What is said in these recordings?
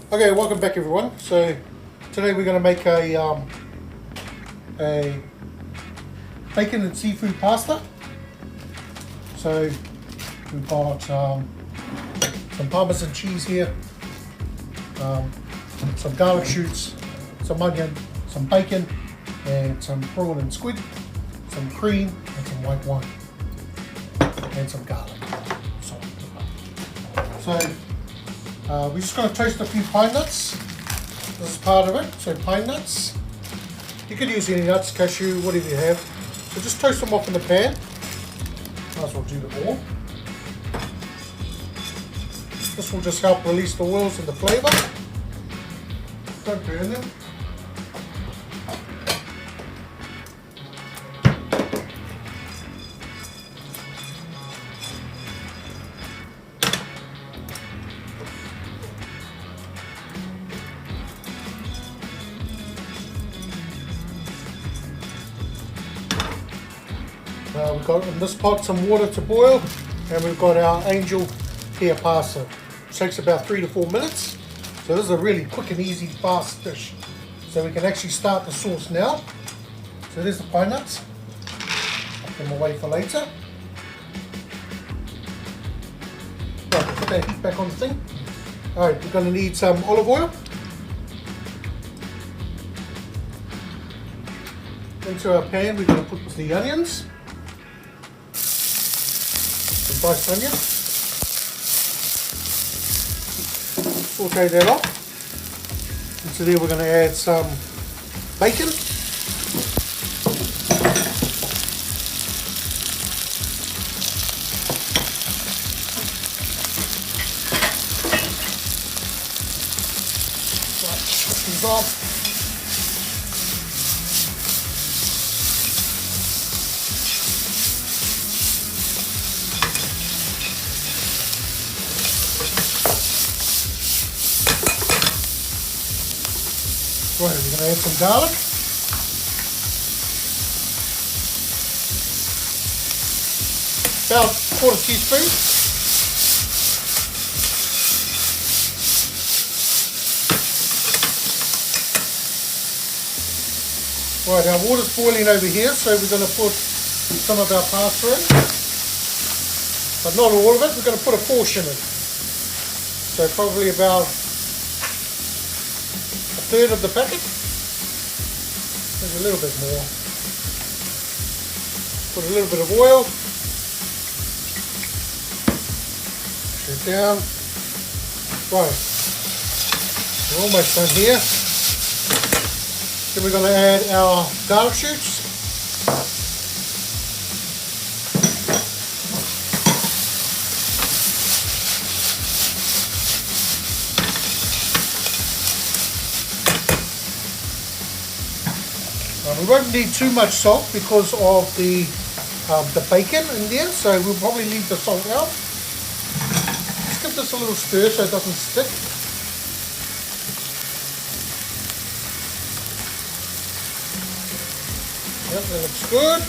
Okay, welcome back everyone. So today we're going to make a bacon and seafood pasta. So we've got some Parmesan cheese here, some garlic shoots, some onion, some bacon, and some prawn and squid, some cream and some white wine, and some garlic. So we're just going to toast a few pine nuts. This is part of it. So pine nuts. You could use any nuts, cashew, whatever you have. So just toast them off in the pan. Might as well do them all. This will just help release the oils and the flavour. Don't burn them. We've got in this pot some water to boil, and we've got our angel hair pasta. It takes about 3 to 4 minutes. So this is a really quick and easy fast dish. So we can actually start the sauce now. So there's the pine nuts. Put them away for later. Right, put that heat back on the thing. Alright, we're going to need some olive oil. Into our pan we're going to put the onions. Diced onion. Saute that off. And so there we're going to add some bacon. Put these off. Right, we're going to add some garlic. About a quarter teaspoon. Right, our water's boiling over here, so we're going to put some of our pasta in. But not all of it, we're going to put a portion in. So probably about third of the packet, maybe a little bit more. Put a little bit of oil, push it down. Right, we're almost done here. Then we're going to add our garlic shoots. We won't need too much salt because of the bacon in there, so we'll probably leave the salt out. Just give this a little stir so it doesn't stick. Yep, that looks good.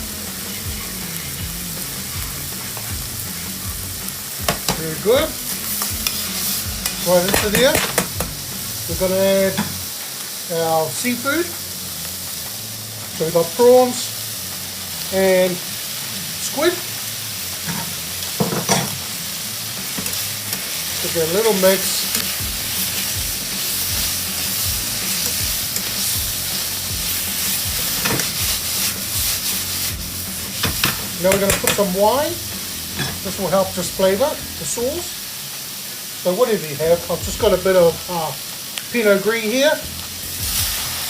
Very good. Right into there, we're going to add our seafood. So we've got prawns and squid. Give it a little mix. Now we're going to put some wine. This will help just flavour the sauce. So whatever you have, I've just got a bit of Pinot Gris here.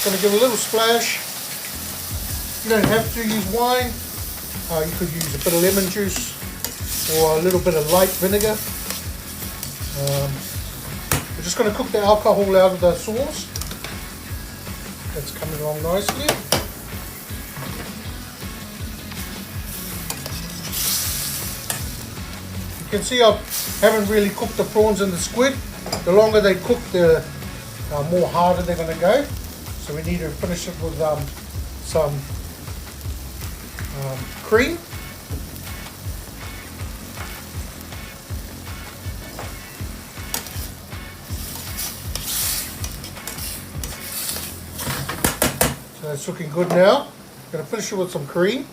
Going to give a little splash. You don't have to use wine. You could use a bit of lemon juice or a little bit of light vinegar. We're just going to cook the alcohol out of the sauce. That's coming along nicely. You can see I haven't really cooked the prawns and the squid. The longer they cook, the more harder they're going to go. So we need to finish it with some cream. So it's looking good now. I'm going to finish it with some cream.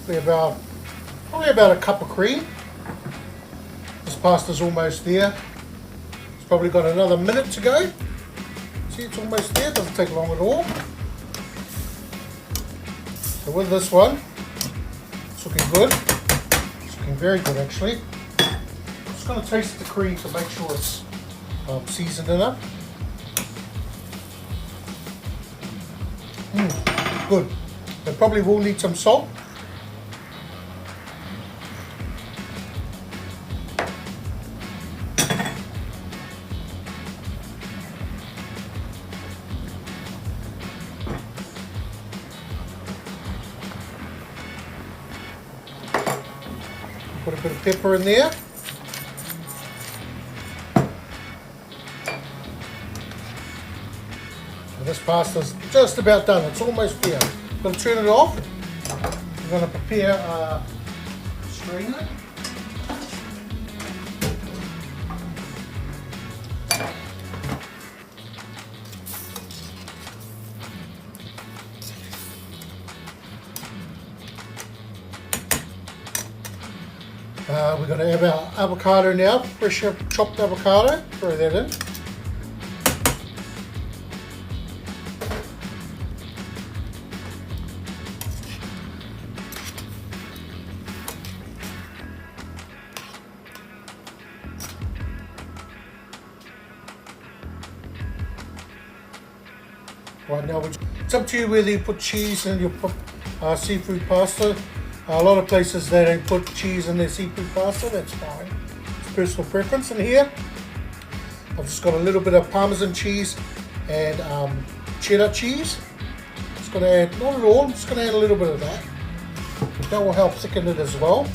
Probably about a cup of cream. This pasta's almost there. It's probably got another minute to go. See, it's almost there. Doesn't take long at all. So with this one, it's looking good. It's looking very good actually. I'm just going to taste the cream to make sure it's seasoned enough. Good. It probably will need some salt. Put a bit of pepper in there. And this pasta's just about done. It's almost there. I'm going to turn it off. I'm going to prepare a strainer. We're going to have our avocado now, fresh chopped avocado, throw that in. Right now, it's up to you whether you put cheese in your seafood pasta. A lot of places they don't put cheese in their seafood pasta, that's fine. It's personal preference. In here, I've just got a little bit of Parmesan cheese and cheddar cheese. Just going to add, not at all, I'm just going to add a little bit of that. That will help thicken it as well.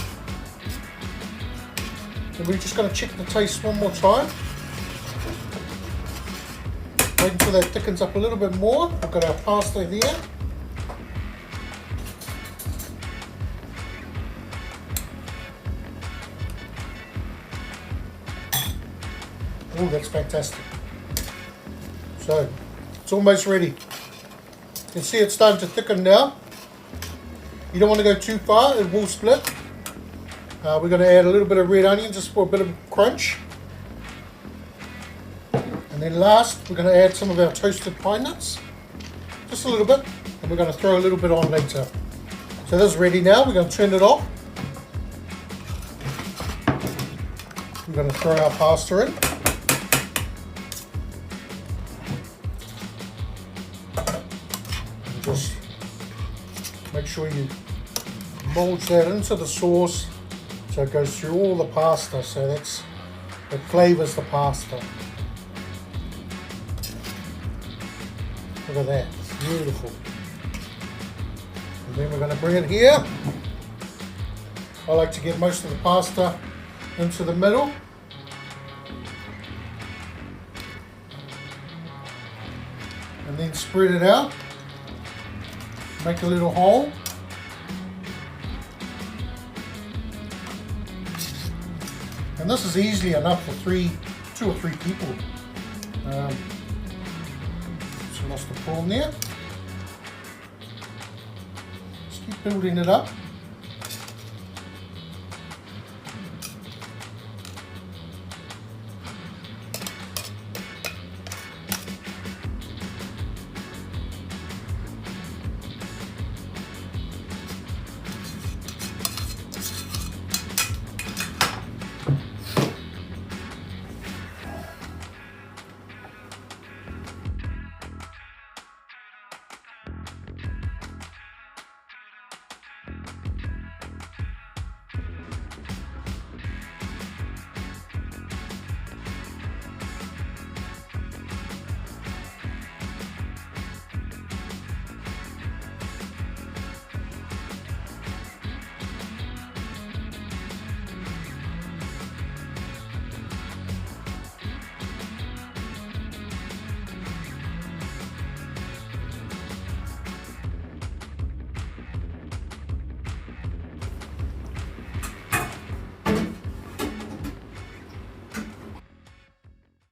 And we're just going to check the taste one more time. Wait until that thickens up a little bit more. We've got our pasta here. Oh, that's fantastic. So, it's almost ready. You can see it's starting to thicken now. You don't want to go too far, it will split. We're going to add a little bit of red onion just for a bit of crunch. And then last, we're going to add some of our toasted pine nuts. Just a little bit. And we're going to throw a little bit on later. So this is ready now. We're going to turn it off. We're going to throw our pasta in. Just make sure you mold that into the sauce so it goes through all the pasta, so it flavors the pasta. Look at that, it's beautiful. And then we're going to bring it here. I like to get most of the pasta into the middle. And then spread it out. Make a little hole. And this is easily enough for 2 or 3 people. So lost the prawn there. Just keep building it up.